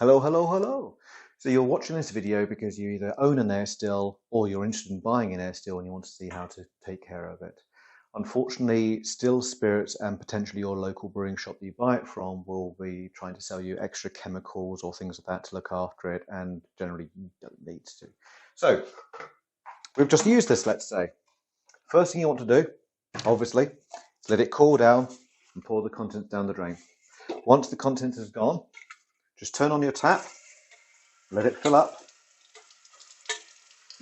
Hello, hello, hello. So you're watching this video because you either own an air still or you're interested in buying an air still and you want to see how to take care of it. Unfortunately, Still Spirits and potentially your local brewing shop that you buy it from will be trying to sell you extra chemicals or things like that to look after it, and generally you don't need to. So we've just used this, let's say. First thing you want to do, obviously, is let it cool down and pour the contents down the drain. Once the contents is gone, just turn on your tap, let it fill up,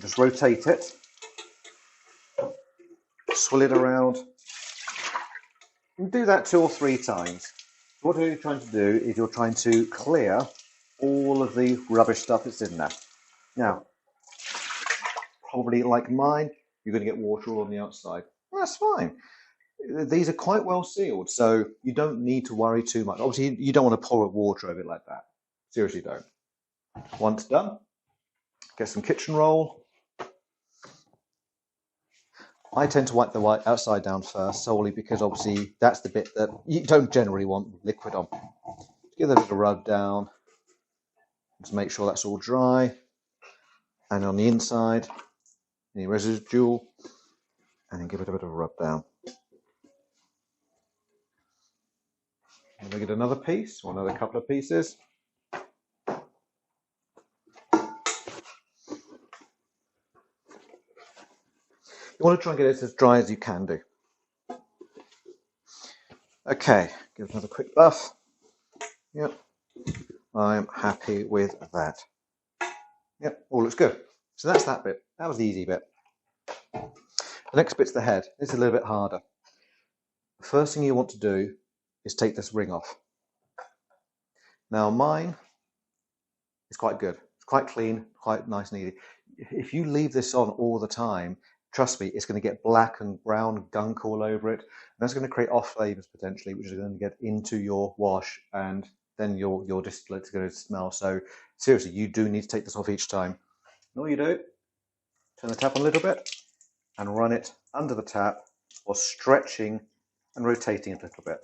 just rotate it, swill it around, and do that 2 or 3 times. What you're trying to do is you're trying to clear all of the rubbish stuff that's in there. Now, probably like mine, you're going to get water all on the outside. That's fine. These are quite well sealed, so you don't need to worry too much. Obviously, you don't want to pour water over it like that. Seriously, don't. Once done, get some kitchen roll. I tend to wipe the outside down first, solely because obviously that's the bit that you don't generally want liquid on. Give that a bit of rub down to make sure that's all dry. And on the inside, any residual, and then give it a bit of a rub down. And we get another piece, or another couple of pieces. You want to try and get it as dry as you can do. Okay, give it another quick buff. Yep, I'm happy with that. Yep, all looks good. So that's that bit. That was the easy bit. The next bit's the head. It's a little bit harder. The first thing you want to do is take this ring off. Now mine is quite good. It's quite clean, quite nice and easy. If you leave this on all the time, trust me, it's going to get black and brown gunk all over it. And that's going to create off flavors potentially, which is going to get into your wash, and then your distillate's going to smell. So seriously, you do need to take this off each time. And all you do, turn the tap on a little bit and run it under the tap while stretching and rotating it a little bit.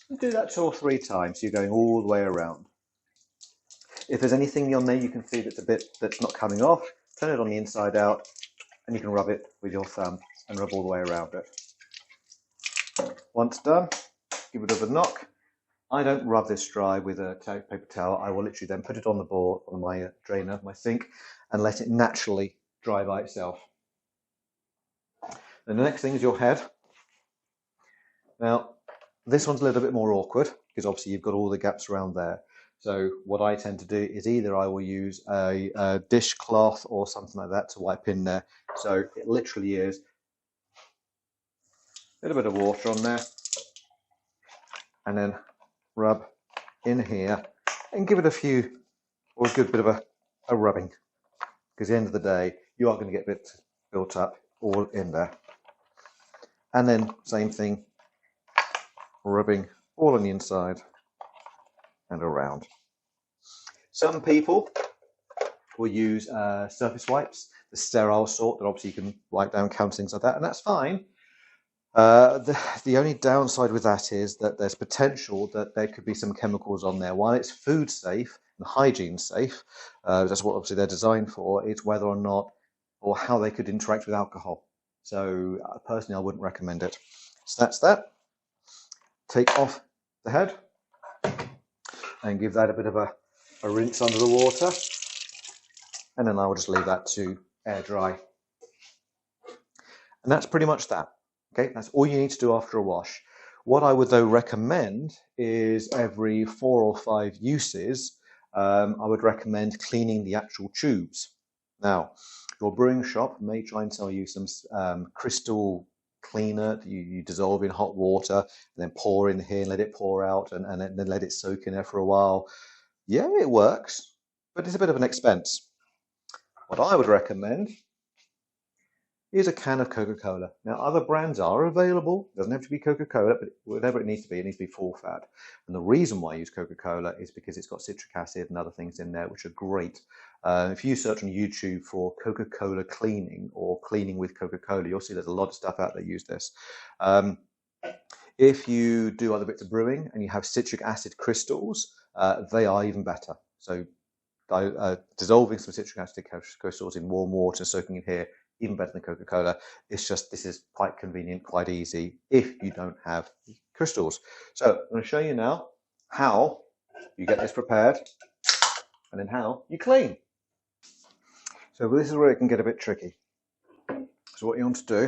And do that 2 or 3 times, so you're going all the way around. If there's anything on there you can see that's a bit that's not coming off, turn it on the inside out, and you can rub it with your thumb and rub all the way around it. Once done, give it a bit of a knock. I don't rub this dry with a paper towel. I will literally then put it on the board, on my drainer, my sink, and let it naturally dry by itself. Then the next thing is your head. Now, this one's a little bit more awkward because obviously you've got all the gaps around there. So what I tend to do is either I will use a dishcloth or something like that to wipe in there. So it literally is a little bit of water on there, and then rub in here and give it a few, or a good bit of a rubbing, because at the end of the day you are going to get bits built up all in there. And then same thing, rubbing all on the inside and around. Some people will use surface wipes, the sterile sort that obviously you can wipe down counters, things like that, and that's fine. The only downside with that is that there's potential that there could be some chemicals on there. While it's food safe and hygiene safe, that's what obviously they're designed for, it's whether or not or how they could interact with alcohol. So personally, I wouldn't recommend it. So that's that. Take off the head and give that a bit of a rinse under the water, and then I will just leave that to air dry. And that's pretty much that. Okay, that's all you need to do after a wash. What I would though recommend is every 4 or 5 uses, I would recommend cleaning the actual tubes. Now, your brewing shop may try and sell you some crystal cleaner that you dissolve in hot water and then pour in here and let it pour out, and then let it soak in there for a while. Yeah, it works, but it's a bit of an expense. What I would recommend is a can of Coca-Cola. Now, other brands are available. It doesn't have to be Coca-Cola, but whatever it needs to be full fat. And the reason why I use Coca-Cola is because it's got citric acid and other things in there, which are great. If you search on YouTube for Coca-Cola cleaning or cleaning with Coca-Cola, you'll see there's a lot of stuff out there that use this. If you do other bits of brewing and you have citric acid crystals, they are even better. So dissolving some citric acid crystals in warm water, soaking in here, even better than Coca-Cola. It's just, this is quite convenient, quite easy if you don't have crystals. So I'm going to show you now how you get this prepared and then how you clean. So this is where it can get a bit tricky. So what you want to do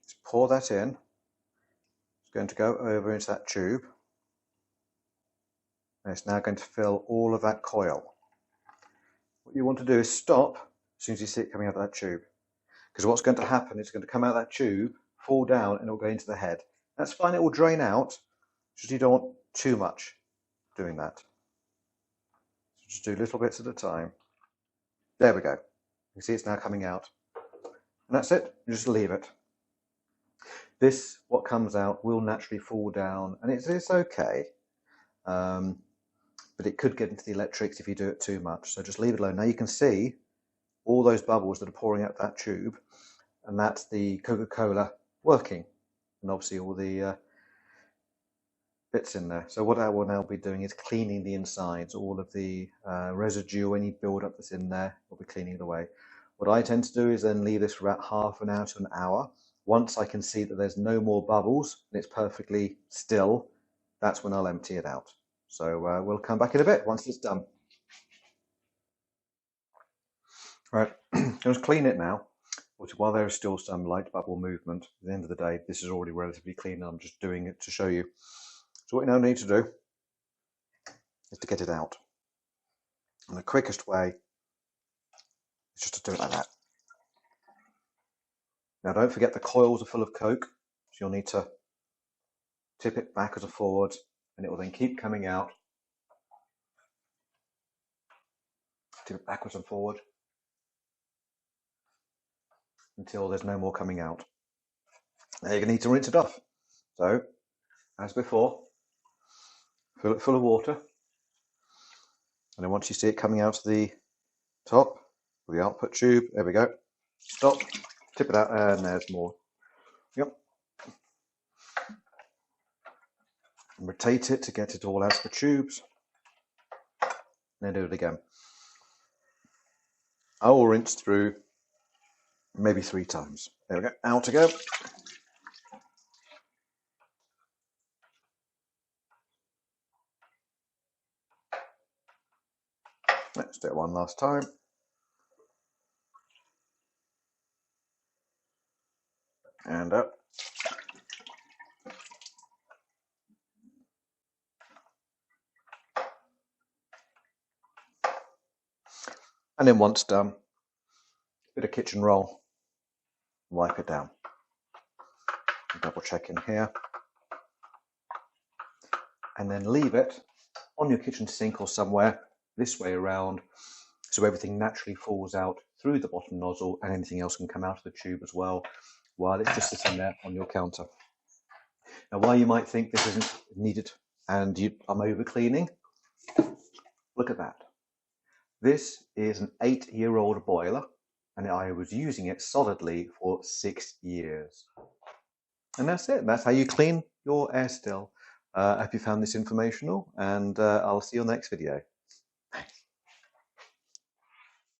is pour that in. It's going to go over into that tube. And it's now going to fill all of that coil. What you want to do is stop as soon as you see it coming out of that tube. Because what's going to happen is it's going to come out of that tube, fall down, and it will go into the head. That's fine, it will drain out, just you don't want too much doing that. So just do little bits at a time. There we go. You see it's now coming out. And that's it, you just leave it. This, what comes out, will naturally fall down, and it's okay. But it could get into the electrics if you do it too much. So just leave it alone. Now you can see all those bubbles that are pouring out that tube, and that's the Coca-Cola working, and obviously all the bits in there. So what I will now be doing is cleaning the insides, all of the residue, any build-up that's in there, we'll be cleaning it away. What I tend to do is then leave this for about half an hour to an hour. Once I can see that there's no more bubbles and it's perfectly still, that's when I'll empty it out. So we'll come back in a bit once it's done. Right, just clean it now. While there is still some light bubble movement, at the end of the day, this is already relatively clean. I'm just doing it to show you. So what you now need to do is to get it out. And the quickest way is just to do it like that. Now don't forget the coils are full of Coke, so you'll need to tip it backwards and forwards, and it will then keep coming out. Tip it backwards and forward until there's no more coming out. Now you're going to need to rinse it off. So, as before, fill it full of water, and then once you see it coming out of the top of the output tube, there we go. Stop, tip it out, and there's more. Yep. And rotate it to get it all out of the tubes. And then do it again. I will rinse through maybe 3 times. There we go. Out to go. Let's do it one last time. And up. And then once done, a bit of kitchen roll, wipe it down. Double check in here. And then leave it on your kitchen sink or somewhere this way around, so everything naturally falls out through the bottom nozzle and anything else can come out of the tube as well, while it's just sitting there on your counter. Now, while you might think this isn't needed and I'm over cleaning, look at that. This is an 8-year-old boiler, and I was using it solidly for 6 years. And that's it. That's how you clean your air still. I hope you found this informational, and I'll see you on the next video.